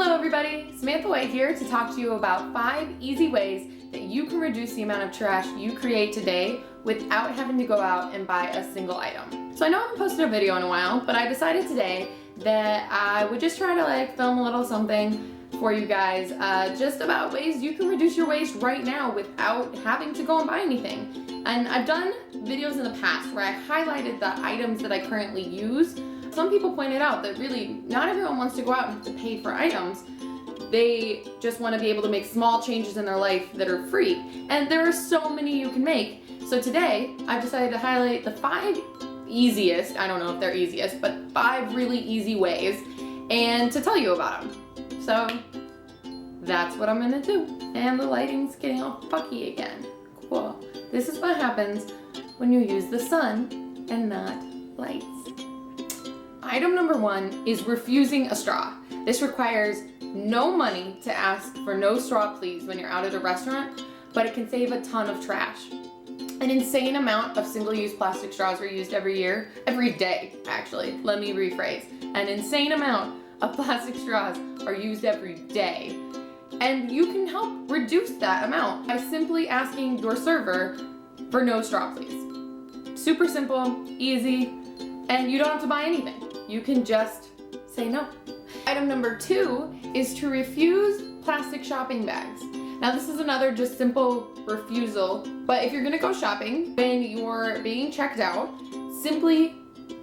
Hello everybody, Samantha White here to talk to you about 5 easy ways that you can reduce the amount of trash you create today without having to go out and buy a single item. So I know I haven't posted a video in a while, but I decided today that I would just try to film a little something for you guys just about ways you can reduce your waste right now without having to go and buy anything. And I've done videos in the past where I highlighted the items that I currently use. Some people pointed out that really not everyone wants to go out and have to pay for items. They just want to be able to make small changes in their life that are free. And there are so many you can make. So today I've decided to highlight the 5 easiest, I don't know if they're easiest, but 5 really easy ways and to tell you about them. So that's what I'm gonna do. And the lighting's getting all fucky again. Cool. This is what happens when you use the sun and not lights. Item number 1 is refusing a straw. This requires no money to ask for no straw please when you're out at a restaurant, but it can save a ton of trash. An insane amount of single-use plastic straws are used every day actually. Let me rephrase. An insane amount of plastic straws are used every day. And you can help reduce that amount by simply asking your server for no straw please. Super simple, easy, and you don't have to buy anything. You can just say no. Item number 2 is to refuse plastic shopping bags. Now this is another just simple refusal, but if you're gonna go shopping, when you're being checked out, simply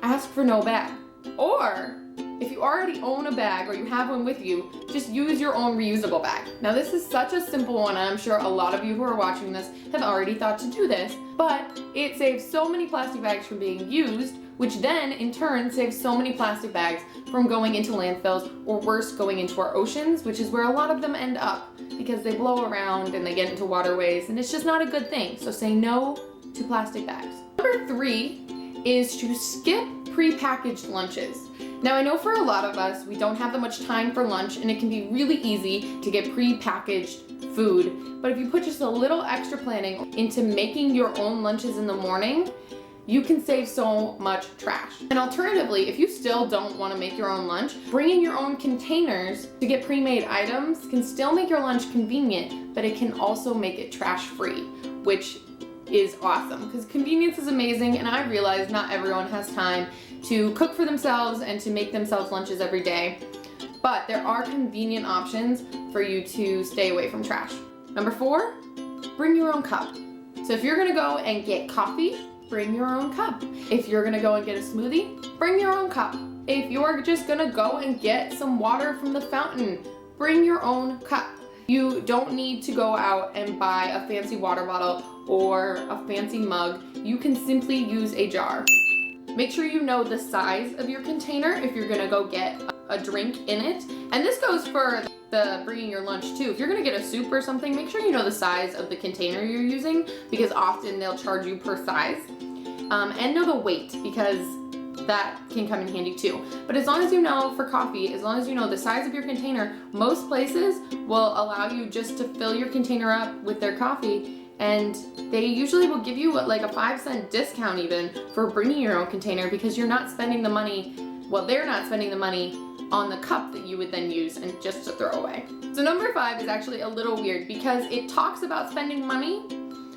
ask for no bag. Or if you already own a bag or you have one with you, just use your own reusable bag. Now this is such a simple one, and I'm sure a lot of you who are watching this have already thought to do this, but it saves so many plastic bags from being used, which then in turn saves so many plastic bags from going into landfills, or worse, going into our oceans, which is where a lot of them end up because they blow around and they get into waterways, and it's just not a good thing. So say no to plastic bags. Number 3 is to skip prepackaged lunches. Now I know for a lot of us, we don't have that much time for lunch, and it can be really easy to get prepackaged food, but if you put just a little extra planning into making your own lunches in the morning, you can save so much trash. And alternatively, if you still don't want to make your own lunch, bringing your own containers to get pre-made items can still make your lunch convenient, but it can also make it trash-free, which is awesome because convenience is amazing, and I realize not everyone has time to cook for themselves and to make themselves lunches every day, but there are convenient options for you to stay away from trash. Number 4, bring your own cup. So if you're gonna go and get coffee, bring your own cup. If you're gonna go and get a smoothie, bring your own cup. If you're just gonna go and get some water from the fountain, bring your own cup. You don't need to go out and buy a fancy water bottle or a fancy mug. You can simply use a jar. Make sure you know the size of your container if you're gonna go get a drink in it. And this goes for the bringing your lunch too. If you're gonna get a soup or something, make sure you know the size of the container you're using, because often they'll charge you per size. And know the weight, because that can come in handy too. But as long as you know for coffee, as long as you know the size of your container, most places will allow you just to fill your container up with their coffee, and they usually will give you like a 5-cent discount even for bringing your own container, because you're not spending the money, well, they're not spending the money on the cup that you would then use and just to throw away. So number 5 is actually a little weird because it talks about spending money,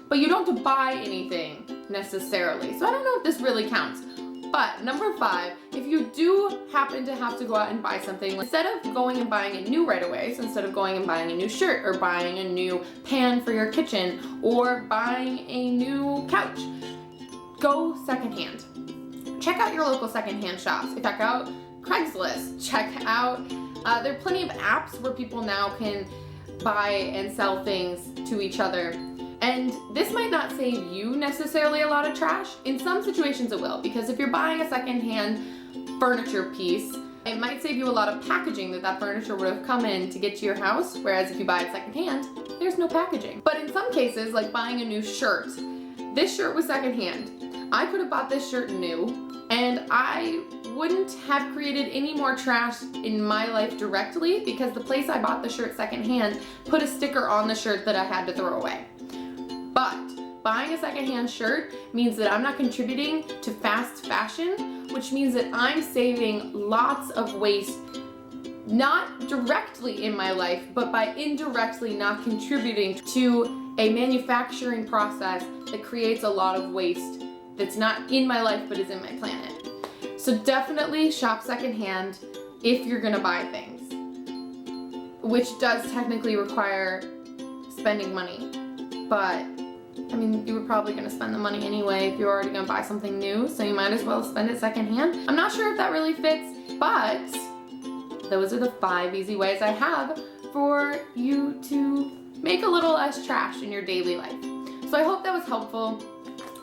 but you don't have to buy anything necessarily. So I don't know if this really counts. But number 5, if you do happen to have to go out and buy something, instead of going and buying it new right away, so instead of going and buying a new shirt or buying a new pan for your kitchen or buying a new couch, go secondhand. Check out your local secondhand shops. Check out Craigslist. Check out, there are plenty of apps where people now can buy and sell things to each other. And this might not save you necessarily a lot of trash. In some situations it will, because if you're buying a secondhand furniture piece, it might save you a lot of packaging that furniture would have come in to get to your house, whereas if you buy it secondhand, there's no packaging. But in some cases, like buying a new shirt, this shirt was secondhand. I could have bought this shirt new, and I wouldn't have created any more trash in my life directly, because the place I bought the shirt secondhand put a sticker on the shirt that I had to throw away. But buying a secondhand shirt means that I'm not contributing to fast fashion, which means that I'm saving lots of waste not directly in my life, but by indirectly not contributing to a manufacturing process that creates a lot of waste that's not in my life but is in my planet. So definitely shop secondhand if you're gonna buy things, which does technically require spending money, but I mean, you were probably gonna spend the money anyway if you're already gonna buy something new, so you might as well spend it secondhand. I'm not sure if that really fits, but those are the 5 easy ways I have for you to make a little less trash in your daily life. So I hope that was helpful.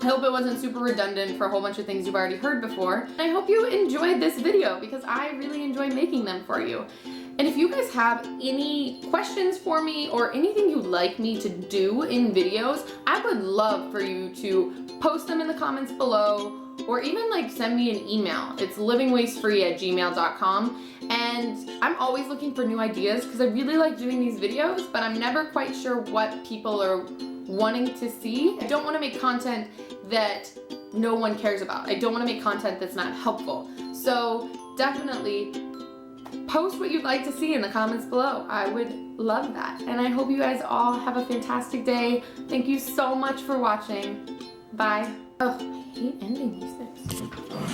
I hope it wasn't super redundant for a whole bunch of things you've already heard before. And I hope you enjoyed this video because I really enjoy making them for you. And if you guys have any questions for me or anything you'd like me to do in videos, I would love for you to post them in the comments below or even like send me an email. It's livingwastefree@gmail.com. And I'm always looking for new ideas because I really like doing these videos, but I'm never quite sure what people are wanting to see. I don't want to make content that no one cares about. I don't want to make content that's not helpful. So definitely post what you'd like to see in the comments below. I would love that. And I hope you guys all have a fantastic day. Thank you so much for watching. Bye. Oh, I hate ending these things.